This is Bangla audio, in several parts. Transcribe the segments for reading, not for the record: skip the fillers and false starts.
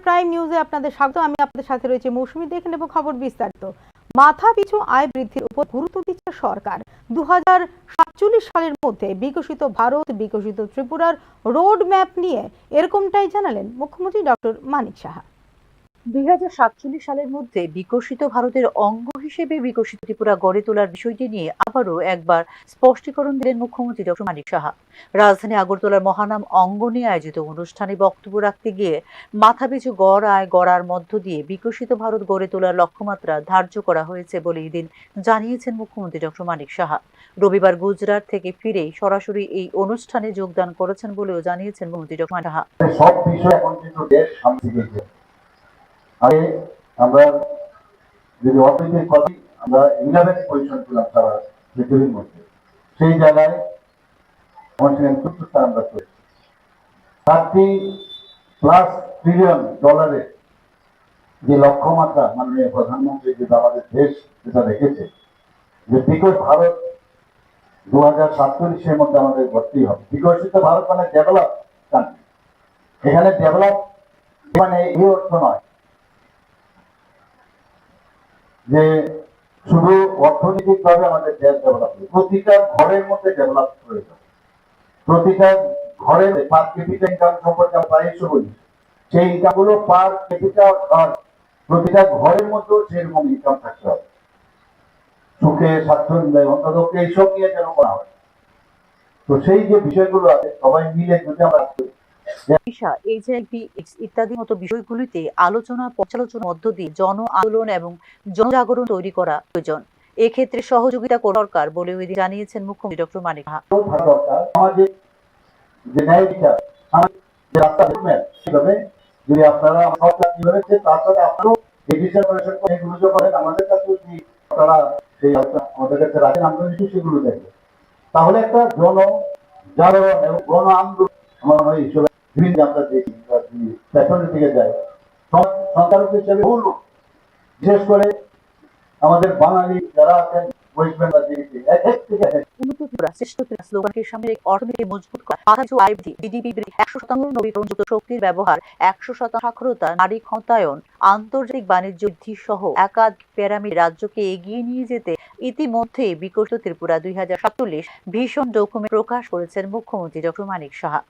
প্রাইম নিউজে আপনাদের স্বাগত। আমি আপনাদের সাথে রয়েছে মৌসুমী। দেখে নেব খবর বিস্তারিত। মাথা পিছু আয় বৃদ্ধির উপর গুরুত্ব দিচ্ছে সরকার। 2047 সালের মধ্যে বিকশিত ভারত, বিকশিত ত্রিপুরার রোড ম্যাপ নিয়ে এরকমটাই জানালেন মুখ্যমন্ত্রী ডক্টর মানিক সাহা। 2047 সালের মধ্যে বিকশিত ভারতের অঙ্গ হিসেবে বিকশিত ত্রিপুরা গড়ে তোলার বিষয়টি নিয়ে আবারও একবার স্পষ্টীকরণ দিলেন মুখ্যমন্ত্রী ডক্টর মানিক সাহা। রাজধানী আগরতলার মহানাম অঙ্গনে আয়োজিত অনুষ্ঠানে বক্তব্য রাখতে গিয়ে মাথাপিছু গড় আয় গড়ার মধ্য দিয়ে বিকশিত ভারত গড়ে তোলার লক্ষ্যমাত্রা ধার্য করা হয়েছে বলে এদিন জানিয়েছেন মুখ্যমন্ত্রী ডক্টর মানিক সাহা। রবিবার গুজরাট থেকে ফিরেই সরাসরি এই অনুষ্ঠানে যোগদান করেছেন বলেও জানিয়েছেন মুখ্যমন্ত্রী ডক্টর মানিক সাহা। সব বিষয় এখন কিন্তু দেশ সামনে গেছে। আগে আমরা যদি অর্থনীতির কথা আমরা 11 পজিশন ছিলাম সারা পৃথিবীর মধ্যে, সেই জায়গায় আমরা করেছি। 30+ ট্রিলিয়ন ডলারের যে লক্ষ্যমাত্রা মাননীয় প্রধানমন্ত্রী যেটা আমাদের দেশ যেটা রেখেছে, যে বিকশিত ভারত 2047 মধ্যে আমাদের ভর্তি হবে। বিকশিত ভারত মানে ডেভেলপ কান্ট্রি। এখানে ডেভেলপ মানে এই অর্থ নয় যে শুধু অর্থনৈতিক ভাবে আমাদের দেশ ডেভেলপ হবে, প্রতিটা ঘরের মধ্যে ডেভেলপ প্রয়োজন। প্রতিটা ঘরের পার ক্যাপিটা ইনকাম সম্পর্কে আমরা প্রায়শ বলি, সেই ইনকামগুলো পার ক্যাপিটা ঘর প্রতিটা ঘরের মধ্যেও সেরকম ইনকাম থাকতে হবে। সুখে স্বাচ্ছন্দ্যে অন্তত এইসব নিয়ে যেন করা হয়। তো সেই যে বিষয়গুলো আছে সবাই মিলে যদি আমরা ইত্যাদি মতো বিষয়গুলিতে আলোচনা পর্যালোচনার মধ্য দিয়ে জন আন্দোলন এবং জনজাগরণ তৈরি করা প্রয়োজন। এক্ষেত্রে সহযোগিতা দরকার বলে জানিয়েছেন মুখ্যমন্ত্রী ডক্টর মানিক সাহা। যদি আপনারা আমাদের কাছে যদি আপনারা আমাদের কাছে রাখেন, আমরা সেগুলো দেখবো, তাহলে একটা জনজাগরণ এবং গণ আন্দোলন আমার মনে হয় হিসেবে আমরা দেখি পেছনের দিকে যাই। সংখ্যালঘু হিসেবে বিশেষ করে আমাদের বাঙালি যারা আছেন ওয়েস্ট বেঙ্গল শক্তির ব্যবহার, 100% সাক্ষরতা, নারী ক্ষমতায়ন, আন্তর্জাতিক বাণিজ্য বৃদ্ধি সহ একাধিক প্যারামিড রাজ্যকে এগিয়ে নিয়ে যেতে ইতিমধ্যে বিকশিত ত্রিপুরা 2047 ভীষণ ডকুমেন্ট প্রকাশ করেছেন মুখ্যমন্ত্রী ডক্টর মানিক সাহা।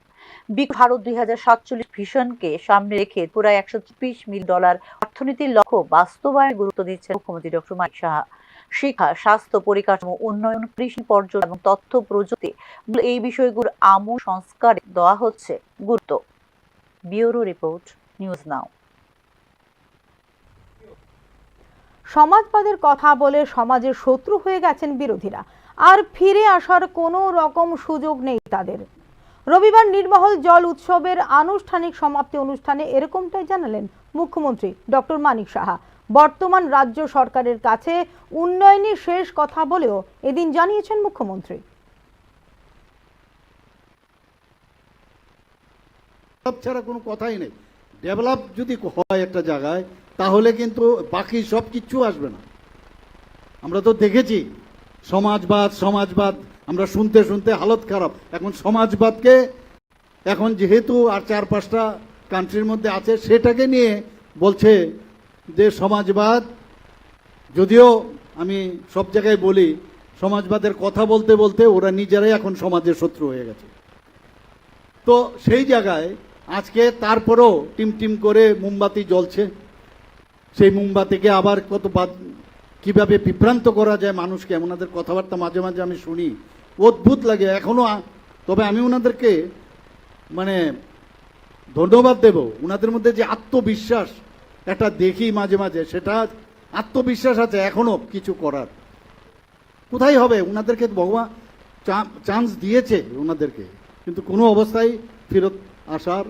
ভারত 2047 ভিশনকে সামনে রেখে পুরো $130 মিলিয়ন অর্থনীতির লক্ষ্য বাস্তবায়নে গুরুত্ব দিচ্ছেন মুখ্যমন্ত্রী ডক্টর মানিক সাহা। শিক্ষা, স্বাস্থ্য, পরিকাঠামো উন্নয়ন, কৃষি, পর্যটন এবং তথ্য প্রযুক্তি এই বিষয়গুলোর আমূল সংস্কারে দেওয়া হচ্ছে গুরুত্ব। Bureau report, news now. সমাজবাদের কথা বলে সমাজের শত্রু হয়ে গেছেন বিরোধীরা, আর ফিরে আসার কোনো রকম সুযোগ নেই তাদের। রবিবার নির্মহল জল উৎসবের আনুষ্ঠানিক সমাপ্তি অনুষ্ঠানে এরকমটাই জানালেন মুখ্যমন্ত্রী ডক্টর মানিক সাহা। বর্তমান রাজ্য সরকারের কাছে উন্নয়নের শেষ কথা বলেও এদিন জানিয়েছেন মুখ্যমন্ত্রী। ছাড়া কোনো কথাই নেই। ডেভেলপ যদি হয় একটা জায়গায়, তাহলে কিন্তু বাকি সব কিচ্ছু আসবে না। আমরা তো দেখেছি সমাজবাদ আমরা শুনতে শুনতে হালত খারাপ। এখন সমাজবাদকে এখন যেহেতু আর 4-5টা কান্ট্রির মধ্যে আছে, সেটাকে নিয়ে বলছে যে সমাজবাদ, যদিও আমি সব জায়গায় বলি সমাজবাদের কথা বলতে বলতে ওরা নিজেরাই এখন সমাজের শত্রু হয়ে গেছে। তো সেই জায়গায় আজকে তারপরও টিম করে মোমবাতি জ্বলছে। সেই মোমবাতিকে আবার কিভাবে বিভ্রান্ত করা যায় মানুষকে, ওনাদের কথাবার্তা মাঝে মাঝে আমি শুনি, অদ্ভুত লাগে এখনো। তবে আমি ওনাদেরকে ধন্যবাদ দেব। ওনাদের মধ্যে যে আত্মবিশ্বাস এটা দেখি মাঝে মাঝে, সেটা আত্মবিশ্বাস আছে এখনো কিছু করার। কোথায় হবে? ওনাদেরকে ভগবান চান্স দিয়েছে ওনাদেরকে, কিন্তু কোনো অবস্থায় ফেরত আসার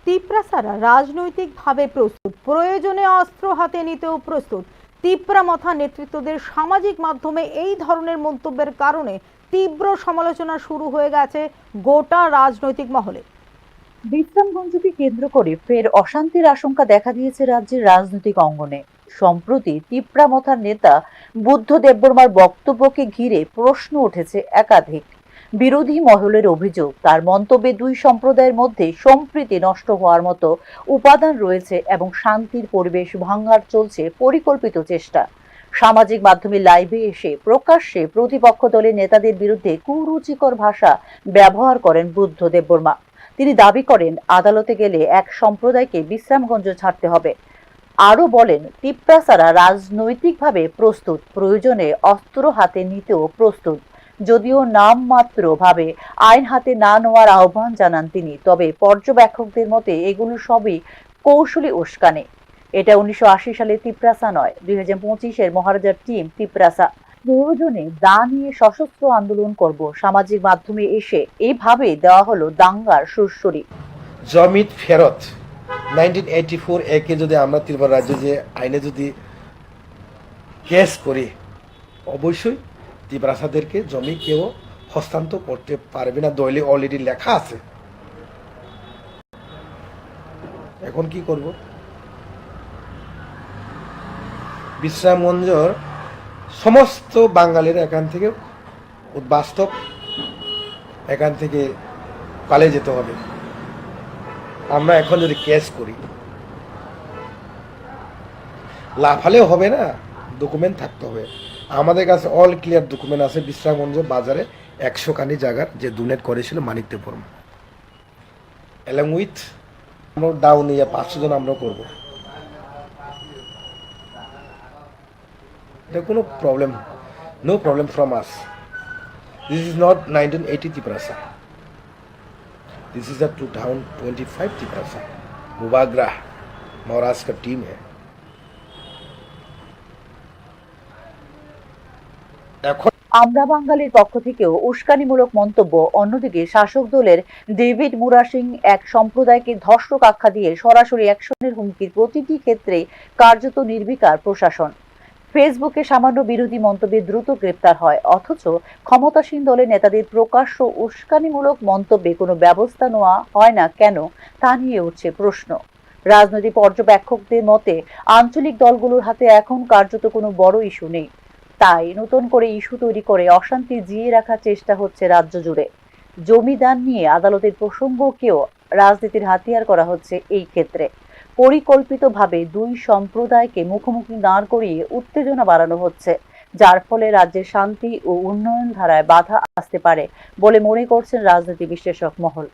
তিপ্রাসারা রাজনৈতিকভাবে প্রস্তুত, প্রয়োজনে অস্ত্র হাতে নিতেও প্রস্তুত। তিপ্রা মথা নেতৃত্বদের সামাজিক মাধ্যমে এই ধরনের মন্তব্যের কারণে তীব্র সমালোচনা শুরু হয়ে গেছে গোটা রাজনৈতিক মহলে। বিশ্রামগঞ্জকে কেন্দ্র করে ফের অশান্তির আশঙ্কা দেখা দিয়েছে রাজ্যের রাজনৈতিক অঙ্গনে। সম্প্রতি তিপ্রামথার নেতা বুদ্ধ দেববর্মার বক্তব্যকে ঘিরে প্রশ্ন উঠেছে একাধিক। বিরোধী মহলের অভিযোগ, তার মন্তব্যে দুই সম্প্রদায়ের মধ্যে সম্প্রীতি নষ্ট হওয়ার মতো উপাদান রয়েছে এবং শান্তির পরিবেশ ভাঙার চলছে পরিকল্পিত চেষ্টা। সামাজিক মাধ্যমে লাইভে এসে প্রকাশ্যে প্রতিপক্ষ দলের নেতাদের বিরুদ্ধে কুরুচিকর ভাষা ব্যবহার করেন বুদ্ধ দেববর্মা। তিনি দাবি করেন আদালতে গেলে এক সম্প্রদায়কে বিশ্রামগঞ্জ ছাড়তে হবে। আরো বলেন তিপ্রাসারা রাজনৈতিকভাবে প্রস্তুত, প্রয়োজনে অস্ত্র হাতে নিতেও প্রস্তুত, যদিও নামমাত্র ভাবে আইন হাতে না নেওয়ার আহ্বান জানান তিনি। তবে পর্যবেক্ষকদের মতে এগুলো সবই কৌশলী উস্কানি। এটা 1980 সালে তিপ্রাসা নয়, 2025-এর মহারাজার টিম তিপ্রাসা। প্রয়োজনে দা নিয়ে সশস্ত্র আন্দোলন করব, সামাজিক মাধ্যমে এসে এইভাবে দেওয়া হলো দাঙ্গার সুরসুরি। জমিত ফেরত 1984 একে যদি আমরা ত্রিপুরা রাজ্যে যে আইনে যদি কেস করি, অবশ্যই তিপ্রাসাদেরকে জমি কেউ হস্তান্তর করতে পারবে না, দলে অলরেডি লেখা আছে। এখন কি করব? বিশ্রামগঞ্জর সমস্ত বাঙালিরা এখান থেকে বাস্তব, এখান থেকে পালিয়ে যেতে হবে। আমরা এখন যদি কেস করি, লাফালেও হবে না, ডকুমেন্ট থাকতে হবে। আমাদের কাছে অল ক্লিয়ার ডকুমেন্ট আছে। বিশ্রামগঞ্জ বাজারে 100 খানি জায়গার যে ডোনেট করেছিল মানিক দেববর্মা, অ্যালং উইথ আমরা ডাউন ইয়া 500 জন আমরা করব। There কোনো problem, no problem from us. This is not 1980 Tiprasa, this is the 2025 Tiprasa. मुबागरा महाराष्ट्र का टीम है। আমরা বাঙালির পক্ষ থেকেও উস্কানিমূলক মন্তব্য। অন্যদিকে শাসক দলের ডেভিড মুরা সিং এক সম্প্রদায়কে ধর্ষক আখ্যা দিয়ে সরাসরি অ্যাকশনের হুমকির প্রতিটি ক্ষেত্রে কার্যত নির্বিকার প্রশাসন। ফেসবুকে সামান্য বিরোধী মন্তব্যে দ্রুত গ্রেপ্তার হয়, অথচ ক্ষমতাসীন দলের নেতাদের প্রকাশ্য উস্কানিমূলক মন্তব্যে কোনো ব্যবস্থা নেওয়া হয় না কেন, তা নিয়ে উঠছে প্রশ্ন। রাজনৈতিক পর্যবেক্ষকদের মতে আঞ্চলিক দলগুলোর হাতে এখন কার্যত কোনো বড় ইস্যু নেই, তাই নতুন করে ইস্যু তৈরি করে অশান্তি জিয়ে রাখার চেষ্টা হচ্ছে রাজ্য জুড়ে। জমিদান নিয়ে আদালতের প্রসঙ্গকেও রাজনীতির হাতিয়ার করা হচ্ছে এই ক্ষেত্রে। পরিকল্পিতভাবে দুই সম্প্রদায়কে মুখোমুখি দাঁড় করিয়ে উত্তেজনা বাড়ানো হচ্ছে, যার ফলে রাজ্যের শান্তি ও উন্নয়ন ধারায় বাধা আসতে পারে বলে মনে করছেন রাজনীতি বিশ্লেষক মহল।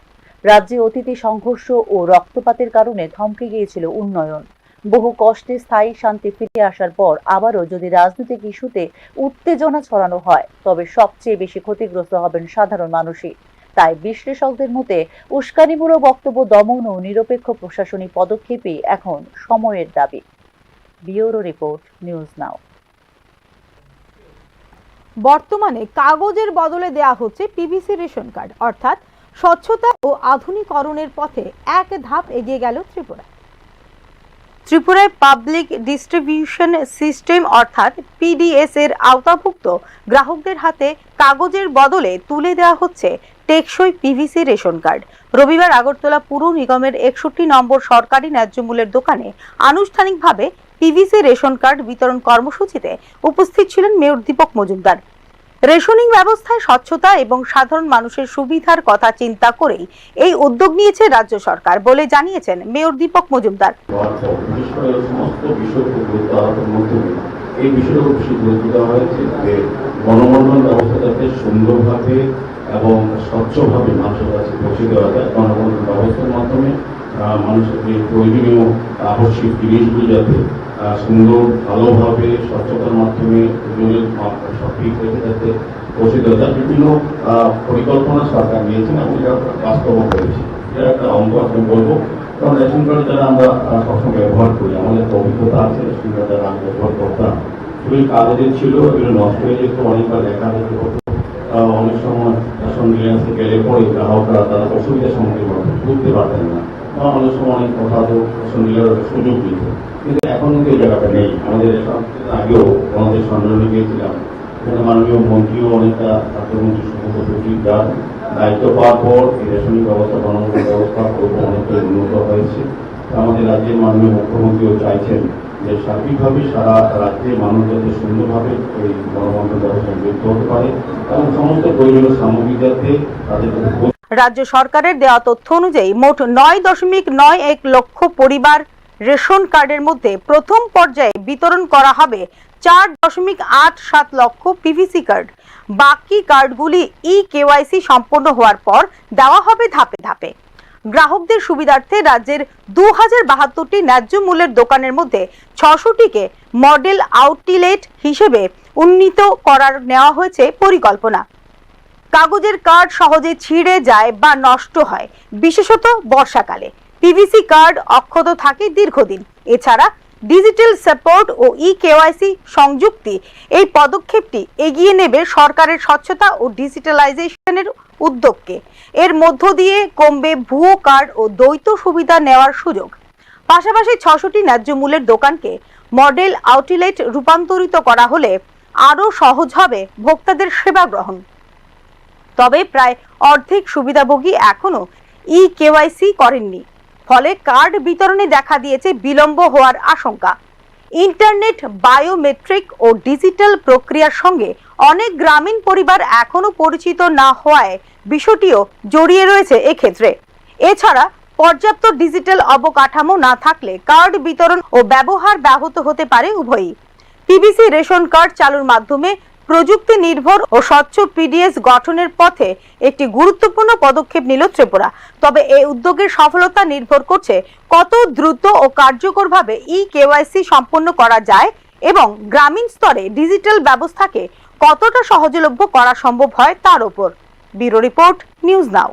রাজ্যে অতীতে সংঘর্ষ ও রক্তপাতের কারণে থমকে গিয়েছিল উন্নয়ন। বহু কষ্টে স্থায়ী শান্তি ফিরে আসার পর আবারও যদি রাজনৈতিক ইস্যুতে উত্তেজনা ছড়ানো হয়, তবে সবচেয়ে বেশি ক্ষতিগ্রস্ত হবেন সাধারণ মানুষই। তাই বিশ্লেষকদের মতে উস্কানিমূলক বক্তব্য দমন ও নিরপেক্ষ প্রশাসনিক পদক্ষেপই এখন সময়ের দাবি। ব্যুরো রিপোর্ট, নিউজ নাও। বর্তমানে কাগজের বদলে দেয়া হচ্ছে পিভিসি রেশন কার্ড, অর্থাৎ স্বচ্ছতা ও আধুনিকরণের পথে এক ধাপ এগিয়ে গেল ত্রিপুরা। ত্রিপুরায় পাবলিক ডিস্ট্রিবিউশন সিস্টেম অর্থাৎ পিডিএস এর আওতাভুক্ত গ্রাহকদের হাতে কাগজের বদলে তুলে দেওয়া হচ্ছে টেকসই পিভিসি রেশন কার্ড। রবিবার আগরতলা পুর নিগমের 61 নম্বর সরকারি ন্যায্য মূল্যের দোকানে আনুষ্ঠানিকভাবে পিভিসি রেশন কার্ড বিতরণ কর্মসূচিতে উপস্থিত ছিলেন মেয়র দীপক মজুমদার। রেশনিং ব্যবস্থায় স্বচ্ছতা এবং সাধারণ মানুষের সুবিধার কথা চিন্তা করেই এই উদ্যোগ নিয়েছে রাজ্য সরকার বলে জানিয়েছেন মেয়র দীপক মজুমদার। এই বিষয়টা খুব বেশি গুরুত্ব দেওয়া হয়েছে যে গণবন্ধন ব্যবস্থা যাতে সুন্দরভাবে এবং স্বচ্ছভাবে মানুষের কাছে পৌঁছে দেওয়া যায়। গণবন্ধন ব্যবস্থার মাধ্যমে মানুষের যে প্রয়োজনীয় আবশ্যিক জিনিসগুলি যাতে সুন্দর ভালোভাবে স্বচ্ছতার মাধ্যমে সঠিক রেখে যাতে পৌঁছে দেওয়া যায়, বিভিন্ন পরিকল্পনা সরকার নিয়েছেন এবং এটা বাস্তবও করেছে। এটা একটা অঙ্গ আমি বলবো, কারণ রেশন কার্ড যারা আমরা সবসময় ব্যবহার করি, আমাদের একটা অভিজ্ঞতা আছে। রেশন কার্ড যারা আমি ব্যবহার করতাম খুবই কাগজের ছিল, এগুলো নষ্ট হয়ে যেত, অনেকবার লেখা যেতে হতো। অনেক সময় রেশন ডিলার্সে গেলে পরে গ্রাহকরা তারা অসুবিধার সম্মুখীন বুঝতে পারতেন না, বা অনেক সময় অনেক কথা তো রেশন ডিলার সুযোগ দিত, কিন্তু এখন কিন্তু এই জায়গাটা নেই। আমাদের আগেও আমাদের সম্মেলনে গিয়েছিলাম, এখানে মাননীয় মন্ত্রীও অনেকটা স্বাস্থ্যমন্ত্রী সমস্ত সচিব যার দায়িত্ব পাওয়ার পর এই রেশনিং ব্যবস্থা গণবন্ধন ব্যবস্থা অনেকটাই উন্নত হয়েছে। আমাদের রাজ্যের মাননীয় মুখ্যমন্ত্রীও চাইছেন যে সার্বিকভাবে সারা রাজ্যে মানুষ যাতে সুন্দরভাবে এই গণবন্ধন ব্যবস্থায় যুক্ত হতে পারে এবং সমস্ত পরিবেশ সামগ্রী যাতে তাদের রাজ্য সরকারের দেওয়া তথ্য অনুযায়ী মোট 9.91 লক্ষ পরিবার রেশন কার্ডের মধ্যে প্রথম পর্যায়ে বিতরণ করা হবে 4.87 লক্ষ পিভিসি কার্ড। বাকি কার্ডগুলি ই-কেওয়াইসি সম্পন্ন হওয়ার পর দেওয়া হবে ধাপে ধাপে। গ্রাহকদের সুবিধার্থে রাজ্যের 2072টি ন্যায্য মূল্যের দোকানের মধ্যে 600টিকে মডেল আউটলেট হিসেবে উন্নীত করার নেওয়া হয়েছে পরিকল্পনা। কাগজের কার্ড সহজে ছিঁড়ে যায় বা নষ্ট হয়, বিশেষত বর্ষাকালে। পিভিসি কার্ড অক্ষত থাকে দীর্ঘদিন। এছাড়া ডিজিটাল সাপোর্ট ও ই-কেওয়াইসি সংযুক্তি এই পদক্ষেপটি এগিয়ে নেবে সরকারের স্বচ্ছতা ও ডিজিটালাইজেশনের উদ্যোগকে। এর মধ্য দিয়ে কমবে ভুয়ো কার্ড ও দ্বৈত সুবিধা নেওয়ার সুযোগ। পাশাপাশি 600টি ন্যায্য মূল্যের দোকানকে মডেল আউটলেট রূপান্তরিত করা হলে আরও সহজ হবে ভোক্তাদের সেবা গ্রহণ। তবে প্রায় অর্ধেক সুবিধাভোগী এখনো ই-কেওয়াইসি করেননি, ফলে কার্ড বিতরণে দেখা দিয়েছে বিলম্ব হওয়ার আশঙ্কা। ইন্টারনেট, বায়োমেট্রিক ও ডিজিটাল প্রক্রিয়ার সঙ্গে অনেক গ্রামীণ পরিবার এখনো পরিচিত না হওয়ায় বিষয়টিও জড়িয়ে রয়েছে এক্ষেত্রে। এছাড়া পর্যাপ্ত ডিজিটাল অবকাঠামো না থাকলে কার্ড বিতরণ ও ব্যবহার ব্যাহত হতে পারে উভয়ই। পিভিসি রেশন কার্ড চালুর মাধ্যমে প্রযুক্তি নির্ভর ও স্বচ্ছ পিডিএস গঠনের পথে একটি গুরুত্বপূর্ণ পদক্ষেপ নিল ত্রিপুরা। তবে এই উদ্যোগের সফলতা নির্ভর করছে কত দ্রুত ও কার্যকরভাবে ই-কেওয়াইসি সম্পন্ন করা যায় এবং গ্রামীণ স্তরে ডিজিটাল ব্যবস্থাকে কতটা সহজলভ্য করা সম্ভব হয় তার উপর। Bureau report, news now.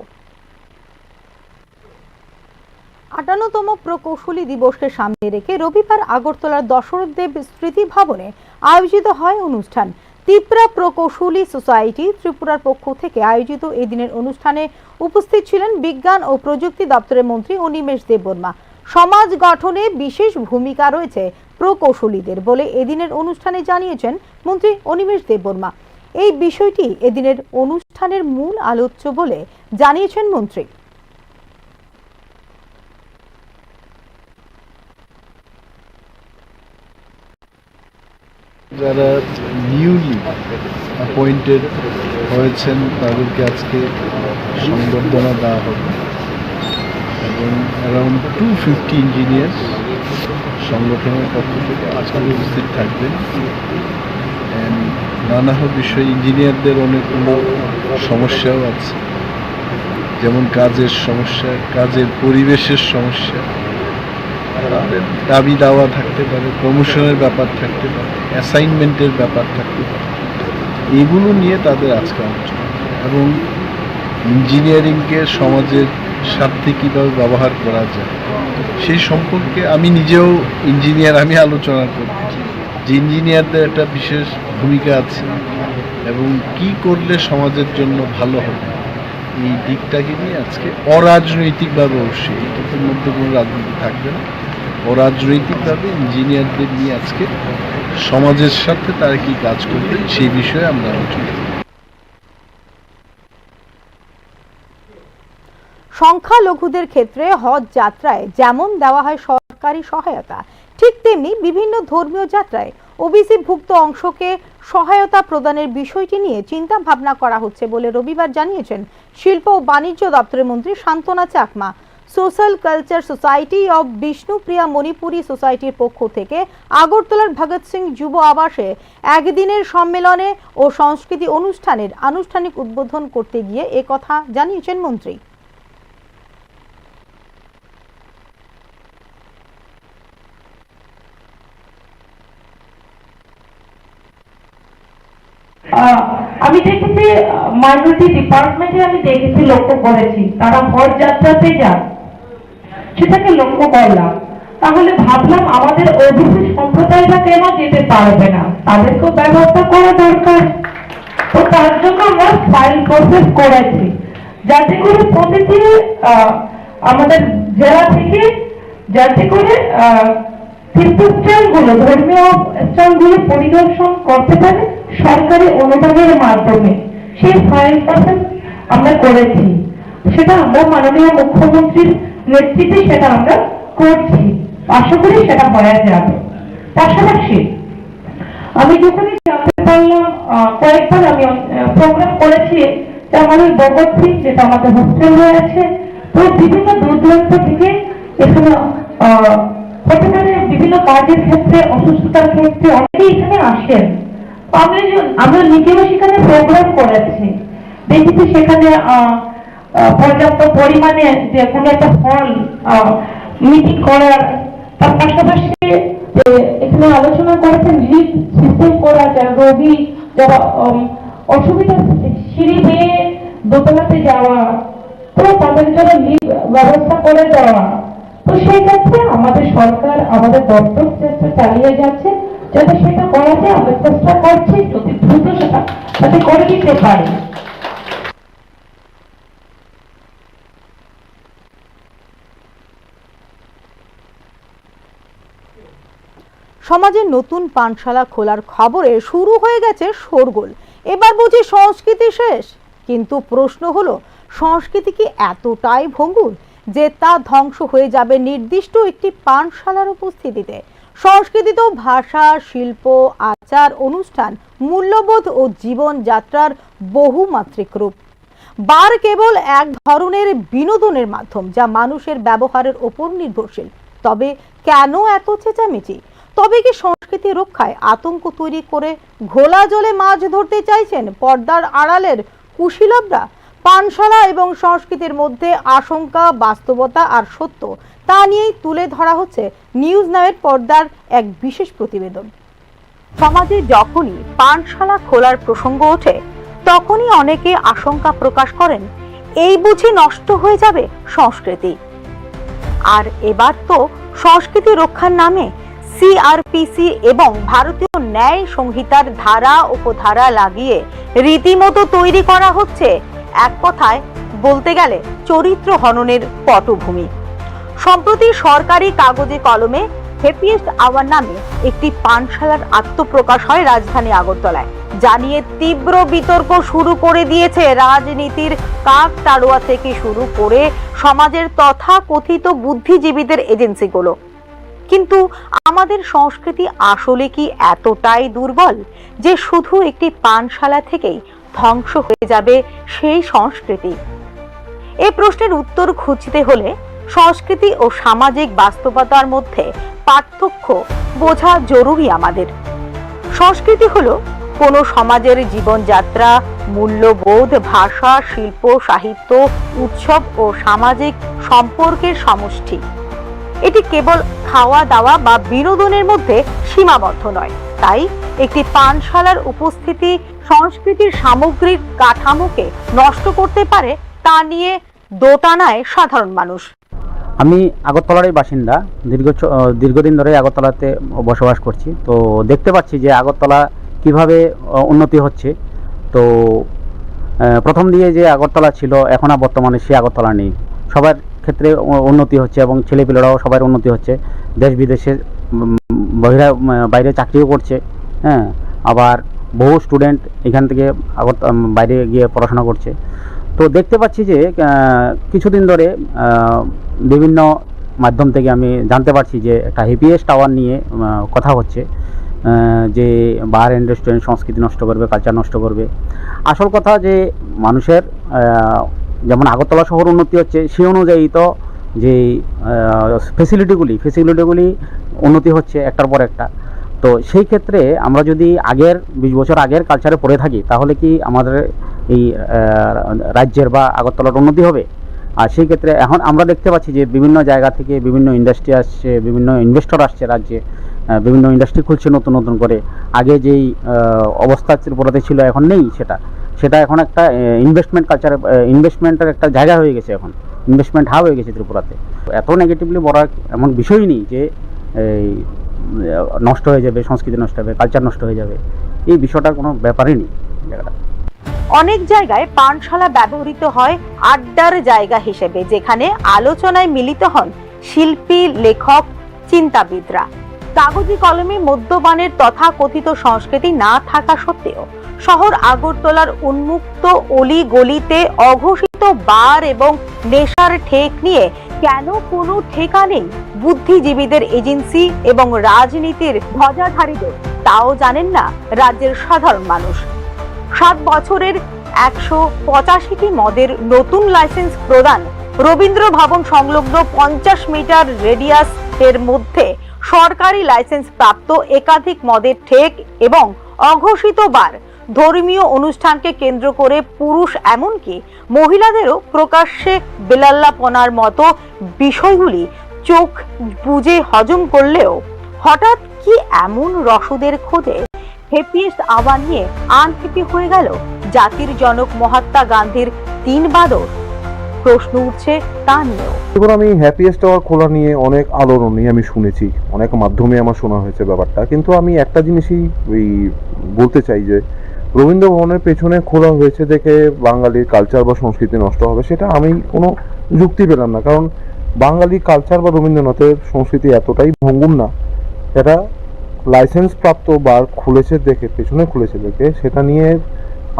58তম প্রকৌশলী দিবসকে সামনে রেখে রবিবার আগরতলার দশরথ দেব স্মৃতি ভবনে আয়োজিত হয় অনুষ্ঠান। ত্রিপুরা প্রকৌশলী সোসাইটি ত্রিপুরার পক্ষ থেকে আয়োজিত এই দিনের অনুষ্ঠানে উপস্থিত ছিলেন বিজ্ঞান ও প্রযুক্তি দপ্তরের মন্ত্রী অনিমেষ দেববর্মা। সমাজ গঠনে বিশেষ ভূমিকা রয়েছে প্রকৌশলীদের বলে এদিনের অনুষ্ঠানে জানিয়েছেন মন্ত্রী অনিমেষ দেববর্মা। এই বিষয়টি এদিনের অনুষ্ঠানের মূল আলোচ্য বলে জানিয়েছেন মন্ত্রী। যারা নিউলি অ্যাপয়েন্টেড হয়েছেন তাদেরকে আজকে সংবর্ধনা দেওয়া হবে এবং অ্যারাউন্ড 250 ইঞ্জিনিয়ার সংগঠনের পক্ষ থেকে আজকে উপস্থিত থাকবেন। নানা বিষয়ে ইঞ্জিনিয়ারদের অনেকগুলো সমস্যাও আছে, যেমন কাজের সমস্যা, কাজের পরিবেশের সমস্যা, তাদের দাবি দাওয়া থাকতে পারে, প্রমোশনের ব্যাপার থাকতে পারে, অ্যাসাইনমেন্টের ব্যাপার থাকতে পারে। এগুলো নিয়ে তাদের আজকে আলোচনা এবং ইঞ্জিনিয়ারিংকে সমাজের স্বার্থে কীভাবে ব্যবহার করা যায় সেই সম্পর্কে আমি নিজেও ইঞ্জিনিয়ার, আমি আলোচনা করি যে ইঞ্জিনিয়ারদের একটা বিশেষ ভূমিকা আছে এবং কি করলে সমাজের জন্য ভালো হবে এই দিকটাকে নিয়ে আজকে অরাজনৈতিকভাবে, অবশ্যই এটার মধ্যে কোনো রাজনীতি থাকবে না, অরাজনৈতিকভাবে ইঞ্জিনিয়ারদের নিয়ে আজকে সমাজের সাথে তারা কি কাজ করবে সেই বিষয়ে আমরা আলোচনা করি। সংখ্যালঘুদের ক্ষেত্রে হজ যাত্রায় যেমন দেওয়া হয় সরকারি সহায়তা, ঠিক তেমনি বিভিন্ন ধর্মীয় যাত্রায় ওবিসি ভুক্ত অংশকে সহায়তা প্রদানের বিষয়টি নিয়ে চিন্তা ভাবনা করা হচ্ছে বলে রবিবার জানিয়েছেন শিল্প ও বাণিজ্য দপ্তরের মন্ত্রী Shantana Chakma. Social culture society of Bishnupriya Manipuri সোসাইটির পক্ষ থেকে আগরতলার ভগৎ সিং যুব আবাসে একদিনের সম্মেলনে ও সংস্কৃতি অনুষ্ঠানের আনুষ্ঠানিক উদ্বোধন করতে গিয়ে একথা জানিয়েছেন মন্ত্রী। আমি দেখেছি মাইনরিটি ডিপার্টমেন্টে, আমি দেখেছি, লক্ষ্য করেছি তারা হজ যাত্রাতে যান, সেটাকে লক্ষ্য করলাম। তাহলে ভাবলাম আমাদের ওবিসি সম্প্রদায়রা কেন যেতে পারবে না, তাদেরকেও ব্যবস্থা করা দরকার। তো তার জন্য আমরা ফাইল প্রসেস করেছি, যাতে করে প্রতিটি আমাদের জেলা থেকে যাতে করে তীর্থস্থানগুলো, ধর্মীয় স্থানগুলো পরিদর্শন করতে পারে সরকারি অনুদানের মাধ্যমে। সেই ফাইল প্রসেস আমরা করেছি, সেটা আমরা মাননীয় মুখ্যমন্ত্রীর নেতৃত্বে সেটা আমরা করছি, আশা করি সেটা হয়ে যাবে। পাশাপাশি আমি যখনই জানতে পারলাম, কয়েকবার আমি প্রোগ্রাম করেছি যে আমাদের ভগৎ সিং, যেটা আমাদের হোস্টেল হয়ে আছে, তো বিভিন্ন দূর দূরান্ত থেকে এখানে হতে পারে বিভিন্ন কাজের ক্ষেত্রে, অসুস্থতার ক্ষেত্রে অনেকেই এখানে আসেন। আমরা নিজেও সেখানে প্রোগ্রাম করেছি, দেখেছি সেখানে পর্যাপ্ত পরিমাণে যে কোনো একটা হল মিটিং করার, তার পাশাপাশি এখানে আলোচনা করেছেন লিফট সিস্টেম করা, যারা রোগী, যারা অসুবিধা সিঁড়ি বেয়ে দোতলাতে যাওয়া, তো তাদের জন্য লিফট ব্যবস্থা করে দেওয়া। তো সেই ক্ষেত্রে আমাদের সরকার, আমাদের দপ্তর চেষ্টা চালিয়ে যাচ্ছে যাতে সেটা করা যায়। আমরা চেষ্টা করছি যদি দ্রুত সেটা যাতে করে দিতে পারি। সমাজে নতুন পানশালা খোলার খবরে শুরু হয়ে গেছে শোরগোল। এবার বুঝি সংস্কৃতি শেষ? কিন্তু প্রশ্ন হলো, সংস্কৃতি কি এতটাই ভঙ্গুর যে তা ধ্বংস হয়ে যাবে নির্দিষ্ট একটি পানশালার উপস্থিতিতে? সংস্কৃতি তো ভাষা, শিল্প, আচার, অনুষ্ঠান, মূল্যবোধ ও জীবনযাত্রার বহুমাত্রিক রূপ। বার কেবল এক ধরনের বিনোদনের মাধ্যম যা মানুষের ব্যবহারের ওপর নির্ভরশীল। তবে কেন এত চেঁচামেচি? তবে কি সংস্কৃতি রক্ষায় আতঙ্ক তৈরি করে ঘোলা জলে মাছ ধরতে চাইছেন পর্দার আড়ালের কুশীলবরা? পানশালা এবং সংস্কৃতির মধ্যে আশঙ্কা, বাস্তবতা আর সত্য, তা নিয়েই তুলে ধরা হচ্ছে নিউজ নাওয়ের পর্দার এক বিশেষ প্রতিবেদন। সমাজে যখনই পানশালা খোলার প্রসঙ্গ ওঠে তখনই অনেকে আশঙ্কা প্রকাশ করেন, এই বুঝি নষ্ট হয়ে যাবে সংস্কৃতি। আর এবার তো সংস্কৃতি রক্ষার নামে সিআরপিসি এবং ভারতীয় ন্যায় সংহিতার ধারা উপধারা লাগিয়ে রীতিমতো তৈরি করা হচ্ছে এক কথায় বলতে গেলে চরিত্র হননের পটভূমি। সম্প্রতি সরকারি কাগজে কলমে হ্যাপিয়েস্ট আওয়ার নামে একটি পানশালার আত্মপ্রকাশ হয় রাজধানী আগরতলায়, যা নিয়ে তীব্র বিতর্ক শুরু করে দিয়েছে রাজনীতির কাকতাড়ুয়া থেকে শুরু করে সমাজের তথাকথিত বুদ্ধিজীবীদের এজেন্সিগুলো। কিন্তু আমাদের সংস্কৃতি আসলে কি এতটাই দুর্বল যে শুধু একটি পানশালা থেকেই ধ্বংস হয়ে যাবে সেই সংস্কৃতি? এই প্রশ্নের উত্তর খুঁজতে হলে সংস্কৃতি ও সামাজিক বাস্তবতার মধ্যে পার্থক্য বোঝা জরুরি আমাদের। সংস্কৃতি হলো কোনো সমাজের জীবনযাত্রা, মূল্যবোধ, ভাষা, শিল্প, সাহিত্য, উৎসব ও সামাজিক সম্পর্কের সমষ্টি। এটি কেবল খাওয়া দাওয়া বা বিনোদনের মধ্যে সীমাবদ্ধ নয়। তাই একটি পানশালার উপস্থিতি সংস্কৃতির সামগ্রিক কাঠামোকে নষ্ট করতে পারে, তা নিয়ে দোটানায় সাধারণ মানুষ। আমি আগরতলারই বাসিন্দা, দীর্ঘদিন ধরে আগরতলাতে বসবাস করছি। তো দেখতে পাচ্ছি যে আগরতলা কিভাবে উন্নতি হচ্ছে। তো প্রথম দিয়ে যে আগরতলা ছিল, এখন আর বর্তমানে সে আগরতলা নেই। সবার ক্ষেত্রে উন্নতি হচ্ছে এবং ছেলেপিলেরাও সবার উন্নতি হচ্ছে। দেশ বিদেশে বাইরে চাকরিও করছে, হ্যাঁ, আবার বহু স্টুডেন্ট এখান থেকে বাইরে গিয়ে পড়াশোনা করছে। তো দেখতে পাচ্ছি যে কিছুদিন ধরে বিভিন্ন মাধ্যম থেকে আমি জানতে পারছি যে একটা হ্যাপিয়েস্ট আওয়ার নিয়ে কথা হচ্ছে, যে বার অ্যান্ড রেস্টুরেন্ট সংস্কৃতি নষ্ট করবে, কালচার নষ্ট করবে। আসল কথা যে মানুষের যেমন আগরতলা শহর উন্নতি হচ্ছে, সেই অনুযায়ী তো যে ফেসিলিটিগুলি উন্নতি হচ্ছে একটার পর একটা। তো সেই ক্ষেত্রে আমরা যদি 20 বছর আগের কালচারে পড়ে থাকি, তাহলে কি আমাদের এই রাজ্যের বা আগরতলার উন্নতি হবে? আর সেই ক্ষেত্রে এখন আমরা দেখতে পাচ্ছি যে বিভিন্ন জায়গা থেকে বিভিন্ন ইন্ডাস্ট্রি আসছে, বিভিন্ন ইনভেস্টর আসছে রাজ্যে, বিভিন্ন ইন্ডাস্ট্রি খুলছে নতুন নতুন করে। আগে যেই অবস্থা ত্রিপুরাতে ছিল এখন নেই, সেটা এখন একটা ইনভেস্টমেন্টের একটা জায়গা হয়ে গেছে, এখন ইনভেস্টমেন্ট হাব হয়ে গেছে ত্রিপুরাতে। এত নেগেটিভলি বলার এমন বিষয়ই নেই যে এই নষ্ট হয়ে যাবে, সংস্কৃতি নষ্ট হবে, কালচার নষ্ট হয়ে যাবে, এই বিষয়টার কোনো ব্যাপারই নেই জায়গাটা। অনেক জায়গায় পানশালা ব্যবহৃত হয় আড্ডার জায়গা হিসেবে, যেখানে আলোচনায় মিলিত হন শিল্পী, লেখক, চিন্তাবিদরা। কাগজি কলমে মদ্যপানের তথাকথিত সংস্কৃতি না থাকা সত্ত্বেও শহর আগরতলার উন্মুক্ত অলি গলিতে অঘোষিত বার এবং নেশার ঠেক নিয়ে কেন কোনো ঠেকা নেই বুদ্ধিজীবীদের এজেন্সি এবং রাজনীতির ধ্বজাধারীদের, তাও জানেন না রাজ্যের সাধারণ মানুষ। 7 বছরের 185টি মদের নতুন লাইসেন্স প্রদান, রবীন্দ্র ভবন সংলগ্ন 50 মিটার রেডিয়াস এর মধ্যে সরকারি লাইসেন্স প্রাপ্ত একাধিক মদের ঠেক এবং অঘোষিত বার, ধর্মীয় অনুষ্ঠানকে কেন্দ্র করে পুরুষ এমনকি মহিলাদেরও প্রকাশ্যে বেলাল্লাপনার মতো বিষয়গুলি চোখ বুজে হজম করলেও হঠাৎ কি এমন রসদের খোঁজে হ্যাপিয়েস্ট আওয়ার নিয়ে আনহ্যাপি হয়ে গেল জাতির জনক মহাত্মা গান্ধীর 3 বাদর? প্রশ্ন উঠছে তা নিয়েও। এবার আমি হ্যাপিয়েস্ট আওয়ার খোলা নিয়ে অনেক আলোড়ন নিয়ে আমি শুনেছি, অনেক মাধ্যমে আমার শোনা হয়েছে ব্যাপারটা, কিন্তু আমি একটা জিনিসই বলতে চাই যে রবীন্দ্র ভবনের পেছনে খোলা হয়েছে দেখে বাঙালির কালচার বা সংস্কৃতি নষ্ট হবে, সেটা আমি কোনো যুক্তি পেলাম না। কারণ বাঙালি কালচার বা রবীন্দ্রনাথের সংস্কৃতি এতটাই ভঙ্গুর না, এটা লাইসেন্স প্রাপ্ত বার খুলেছে দেখে, পেছনে খুলেছে দেখে সেটা নিয়ে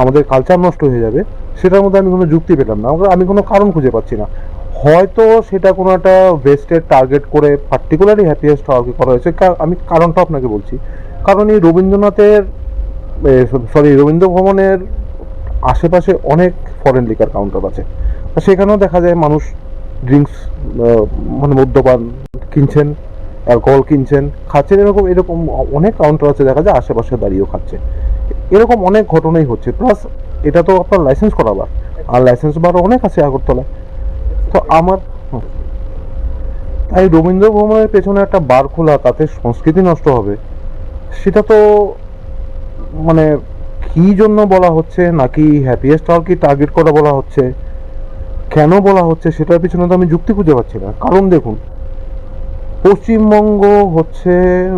আমাদের কালচার নষ্ট হয়ে যাবে, সেটার মধ্যে আমি কোনো যুক্তি পেলাম না। আমি কোনো কারণ খুঁজে পাচ্ছি না। হয়তো সেটা কোনো একটা ওয়েস্টের টার্গেট করে পার্টিকুলারলি হ্যাপিয়েস্ট আওয়ারকে করা হয়েছে। আমি কারণটা আপনাকে বলছি। কারণ এই রবীন্দ্র ভবনের আশেপাশে অনেক ফরেন লিকার কাউন্টার আছে, সেখানেও দেখা যায় মানুষ ড্রিঙ্কস মানে মদ্যপান কিনছেন, অ্যালকোহল কিনছেন, খাচ্ছেন, এরকম অনেক কাউন্টার আছে, দেখা যায় আশেপাশে দাঁড়িয়েও খাচ্ছে। এরকম অনেক ঘটনাই হচ্ছে। প্লাস এটা তো আপনার লাইসেন্স করা বার, আর লাইসেন্স বার অনেক আছে আগরতলায়। তো তাই রবীন্দ্র ভবনের পেছনে একটা বার খোলা, তাতে সংস্কৃতি নষ্ট হবে, সেটা তো মানে কি জন্য বলা হচ্ছে, নাকি হ্যাপিয়েস্ট আওয়ার কি টার্গেট করে বলা হচ্ছে, কেন বলা হচ্ছে, সেটার পিছনে তো আমি যুক্তি খুঁজে পাচ্ছি না। কারণ দেখুন, পশ্চিমবঙ্গ হচ্ছে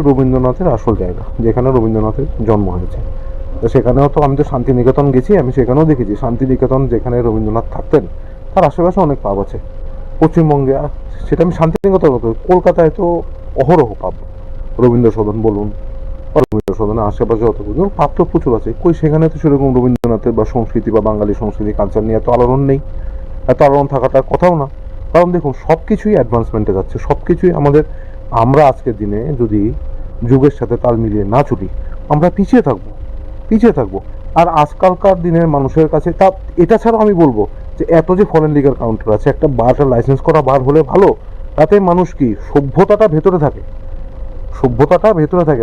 রবীন্দ্রনাথের আসল জায়গা, যেখানে রবীন্দ্রনাথের জন্ম হয়েছে। তো সেখানেও তো আমি তো শান্তিনিকেতন গেছি, আমি সেখানেও দেখেছি শান্তিনিকেতন যেখানে রবীন্দ্রনাথ থাকতেন তার আশেপাশে অনেক পাব আছে পশ্চিমবঙ্গে। সেটা আমি শান্তিনিকেতন, কলকাতায় তো অহরহ পাব, রবীন্দ্র সদন বলুন, রবীন্দ্র সদনের আশেপাশে অত পাব তো প্রচুর আছে। কই সেখানে তো সেরকম রবীন্দ্রনাথের বা সংস্কৃতি বা বাঙালি সংস্কৃতি কালচার নিয়ে এত আলোড়ন নেই, এত আলোড়ন থাকাটার কথাও না। কারণ দেখুন, সব কিছুই অ্যাডভান্সমেন্টে যাচ্ছে, সব কিছুই আমরা আজকের দিনে যদি যুগের সাথে তাল মিলিয়ে না চলি, আমরা পিছিয়ে থাকবো। আর আজকালকার দিনের মানুষের কাছে এটা ছাড়াও আমি বলবো যে এত যে ফরেন লিগার কাউন্টার আছে, একটা বারটা লাইসেন্স করা বার হলে ভালো, তাতে মানুষ কি সভ্যতাটা ভেতরে থাকে,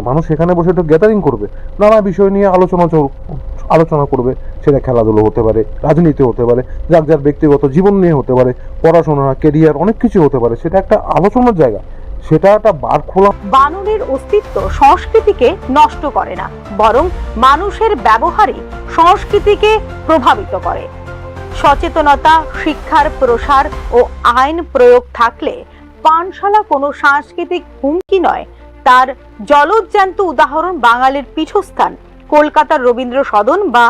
মানুষ সেখানে বসে একটু গ্যাদারিং করবে, নানা বিষয় নিয়ে আলোচনা করবে। সেটা খেলাধুলো হতে পারে, রাজনীতি হতে পারে, যার ব্যক্তিগত জীবন নিয়ে হতে পারে, পড়াশোনা, কেরিয়ার, অনেক কিছু হতে পারে। সেটা একটা আলোচনার জায়গা, সেটা একটা বার খোলা। বানরের অস্তিত্ব সংস্কৃতিকে নষ্ট করে না, বরং মানুষের ব্যবহারই সংস্কৃতিকে প্রভাবিত করে। সচেতনতা, শিক্ষার প্রসার ও আইন প্রয়োগ থাকলে পানশালা কোনো সাংস্কৃতিক হুমকি নয়, তার জলজ্যান্ত উদাহরণ বাঙালির পীঠস্থান কলকাতার রবীন্দ্র সদন বা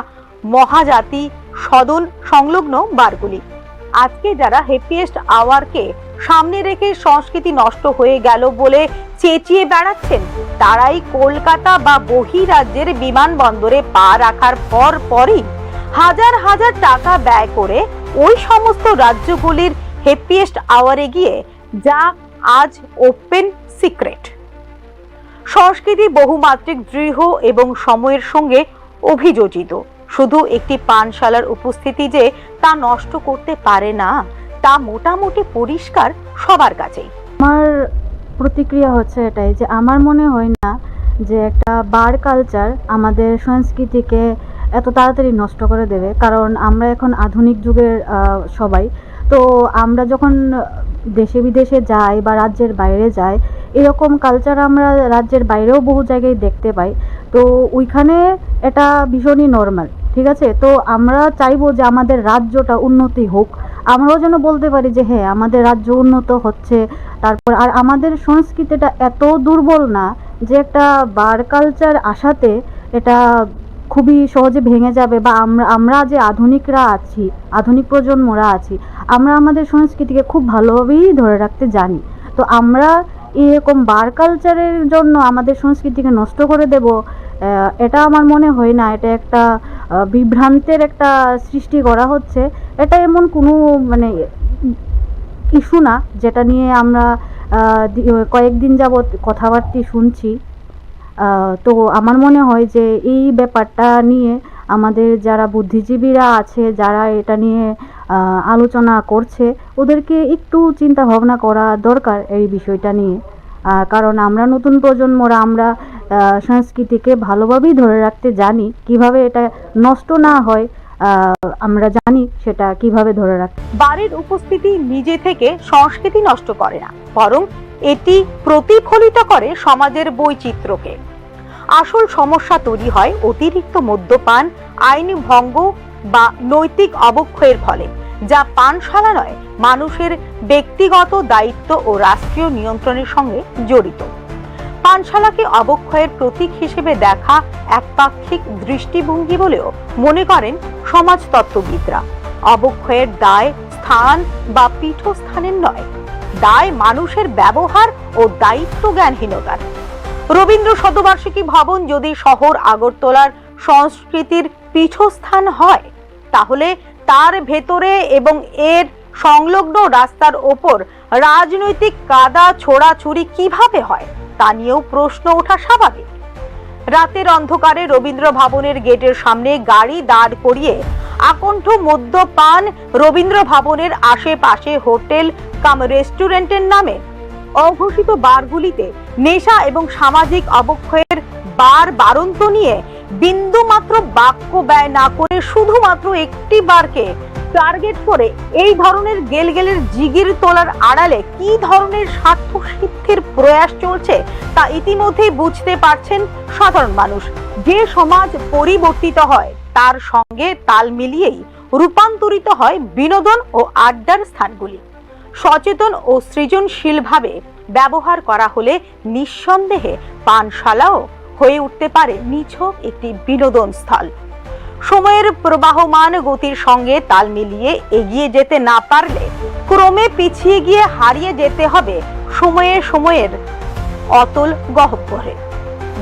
মহাজাতি সদন সংলগ্ন বারগুলি। আজকে যারা হ্যাপিয়েস্ট আওয়ারকে সামনে রেখে সংস্কৃতি নষ্ট হয়ে গেল বলে চেঁচিয়ে বেড়াচ্ছেন, তারাই কলকাতা বা বহিরাজ্যের বিমানবন্দরে পা রাখার পরই হাজার হাজার টাকা ব্যয় করে ওই সমস্ত রাজ্যগুলির হ্যাপিয়েস্ট আওয়ারে গিয়ে, যা আজ ওপেন সিক্রেট। সংস্কৃতি বহুমাত্রিক, দৃঢ় এবং সময়ের সঙ্গে অভিযোজিত। শুধু একটি পানশালার উপস্থিতি যে তা নষ্ট করতে পারে না, তা মোটামুটি পরিষ্কার সবার কাছেই। আমার প্রতিক্রিয়া হচ্ছে এটাই যে আমার মনে হয় না যে একটা বার কালচার আমাদের সংস্কৃতিকে এত তাড়াতাড়ি নষ্ট করে দেবে। কারণ আমরা এখন আধুনিক যুগের সবাই, তো আমরা যখন দেশে বিদেশে যাই বা রাজ্যের বাইরে যাই, এরকম কালচার আমরা রাজ্যের বাইরেও বহু জায়গায় দেখতে পাই। তো ওইখানে এটা ভীষণই নর্মাল, ঠিক আছে। তো আমরা চাইবো যে আমাদের রাজ্যটা উন্নতি হোক, আমরাও যেন বলতে পারি যে হ্যাঁ আমাদের রাজ্য উন্নত হচ্ছে। তারপর আর আমাদের সংস্কৃতিটা এত দুর্বল না যে একটা বার কালচার আসাতে এটা খুবই সহজে ভেঙে যাবে, বা আমরা যে আধুনিকরা আছি, আধুনিক প্রজন্মরা আছি, আমরা আমাদের সংস্কৃতিকে খুব ভালোভাবেই ধরে রাখতে জানি। তো আমরা এরকম বার কালচারের জন্য আমাদের সংস্কৃতিকে নষ্ট করে দেব, এটা আমার মনে হয় না। এটা একটা বিভ্রান্তের একটা সৃষ্টি করা হচ্ছে। এটা এমন কোনো ইস্যু না, যেটা নিয়ে আমরা কয়েকদিন যাবৎ কথাবার্তা শুনছি। তো আমার মনে হয় যে এই ব্যাপারটা নিয়ে আমাদের যারা বুদ্ধিজীবীরা আছে, যারা এটা নিয়ে আলোচনা করছে, ওদেরকে একটু চিন্তা ভাবনা করা দরকার এই বিষয়টা নিয়ে। কারণ আমরা নতুন প্রজন্মরা আমরা সংস্কৃতিকে ভালোভাবেই ধরে রাখতে জানি, কিভাবে এটা নষ্ট না হয় আমরা জানি সেটা কিভাবে ধরে রাখতে। বাড়ির উপস্থিতি নিজে থেকে সংস্কৃতি নষ্ট করে না, বরং এটি প্রতিফলিত করে সমাজের বৈচিত্র্যকে। আসল সমস্যা তৈরি হয় অতিরিক্ত মদ্যপান, আইন ভঙ্গ বা নৈতিক অবক্ষয়ের ফলে, যা পানশালা নয়, মানুষের ব্যক্তিগত দায়িত্ব ও রাষ্ট্রীয় নিয়ন্ত্রণের সঙ্গে জড়িত। পানশালাকে অবক্ষয়ের প্রতীক হিসেবে দেখা একপাক্ষিক দৃষ্টিভঙ্গি বলেও মনে করেন সমাজতত্ত্ববিদরা। অবক্ষয়ের দায় স্থান বা পীঠস্থানের নয়, দায় মানুষের ব্যবহার ও দায়িত্ব জ্ঞানহীনতার। রবীন্দ্র শতবার্ষিকী ভবন যদি শহর আগরতলার সংস্কৃতির পীঠস্থান হয়, তাহলে তার ভেতরে এবং এর সংলগ্ন রাস্তার ওপর রাজনৈতিক কাদা ছোড়াছুড়ি কিভাবে হয় তা নিয়েও প্রশ্ন ওঠা স্বাভাবিক। রাতের অন্ধকারে রবীন্দ্র ভবনের গেটের সামনে গাড়ি দাঁড় করিয়ে আকণ্ঠ মদ্যপান, রবীন্দ্র ভবনের আশেপাশে হোটেল কাম রেস্টুরেন্টের নামে অঘোষিত বারগুলিতে নেশা এবং সামাজিক অবক্ষয়ের বারন্ত নিয়ে বিন্দুমাত্র বাক্য ব্যয় না করে শুধুমাত্র একটি বারকে টার্গেট করে এই ধরনের গেলগেলের জিগির তোলার আড়ালে কি ধরনের স্বার্থ সিদ্ধির প্রয়াস চলছে তা ইতিমধ্যেই বুঝতে পারছেন সাধারণ মানুষ। যে সমাজ পরিবর্তিত হয় তার সঙ্গে তাল মিলিয়েই রূপান্তরিত হয় বিনোদন ও আড্ডার স্থানগুলি। সচেতন ও সৃজনশীলভাবে ব্যবহার করা হলে নিঃসন্দেহে পানশালাও হয়ে উঠতে পারে নিছক একটি বিনোদন স্থল। সময়ের প্রবাহমান গতির সঙ্গে তাল মিলিয়ে এগিয়ে যেতে না পারলে ক্রমে পিছিয়ে গিয়ে হারিয়ে যেতে হবে সময়ের অতল গহ্বরে,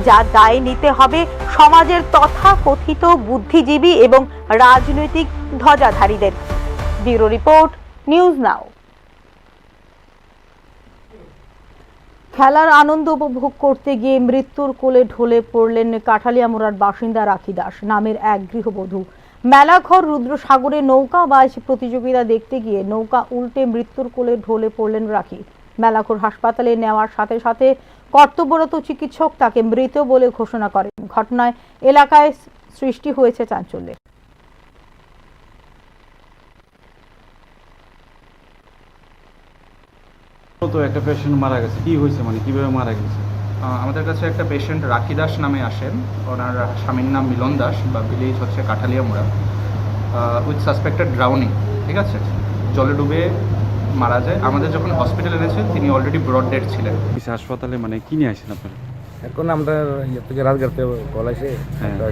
যা দায় নিতে হবে সমাজের তথাকথিত বুদ্ধিজীবী এবং রাজনৈতিক ধ্বজাধারীদের। Bureau report, news now. খেলার আনন্দ উপভোগ করতে গিয়ে মৃত্যুর কোলে ঢলে পড়লেন কাঠালিয়ামুড়ার বাসিন্দা রাখি দাস নামের এক গৃহবধূ। মেলাঘর রুদ্রসাগরে নৌকা বাইচ প্রতিযোগিতা দেখতে গিয়ে নৌকা উল্টে মৃত্যুর কোলে ঢলে পড়লেন রাখি। মেলাঘর হাসপাতালে নেওয়ার সাথে সাথে কর্তব্যরত চিকিৎসক তাকে মৃত বলে ঘোষণা করেন। ঘটনায় এলাকায় সৃষ্টি হয়েছে চাঞ্চল্যের। তো একটা পেশেন্ট মারা গেছে, কি হয়েছে, মানে কিভাবে মারা গেছে? আমাদের কাছে একটা পেশেন্ট রাখি দাস নামে আসেন। ওনার স্বামীর নাম মিলন দাস বা ভিলেজ হচ্ছে কাঠালিয়ামুড়া, উইথ সাসপেক্টেড ড্রাউনিং। ঠিক আছে, জলে ডুবে মারা যায়। আমাদের যখন হসপিটালে এনেছেন তিনি অলরেডি ব্রড ডেড ছিলেন। হাসপাতালে মানে কি নিয়ে আসেন আপনারা? এখন আমরা থেকে রাতগাড়তে বলাইছে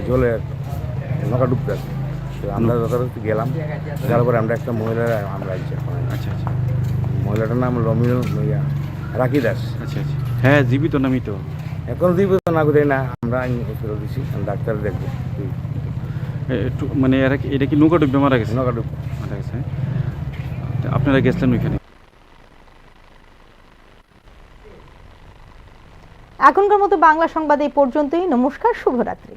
জলে নৌকা ডুবতে আছে, আমরা যথারীতি গেলাম, যাওয়ার পরে আমরা একটা মহিলার আমরা আচ্ছা আচ্ছা, মহিলাটার নাম রমিল রাখি দাস। আচ্ছা আচ্ছা, হ্যাঁ জীবিত নামই তো। এখন জীবিত না করে না, আমরা ফেরত দিচ্ছি, ডাক্তার দেখবো। একটু মানে এটা কি নৌকা ডুবে মারা গেছে? নৌকা ডুব মারা গেছে। আপনারা গেছিলেন ওইখানে? এখনকার মতো বাংলা সংবাদ এই পর্যন্তই। নমস্কার, শুভরাত্রি।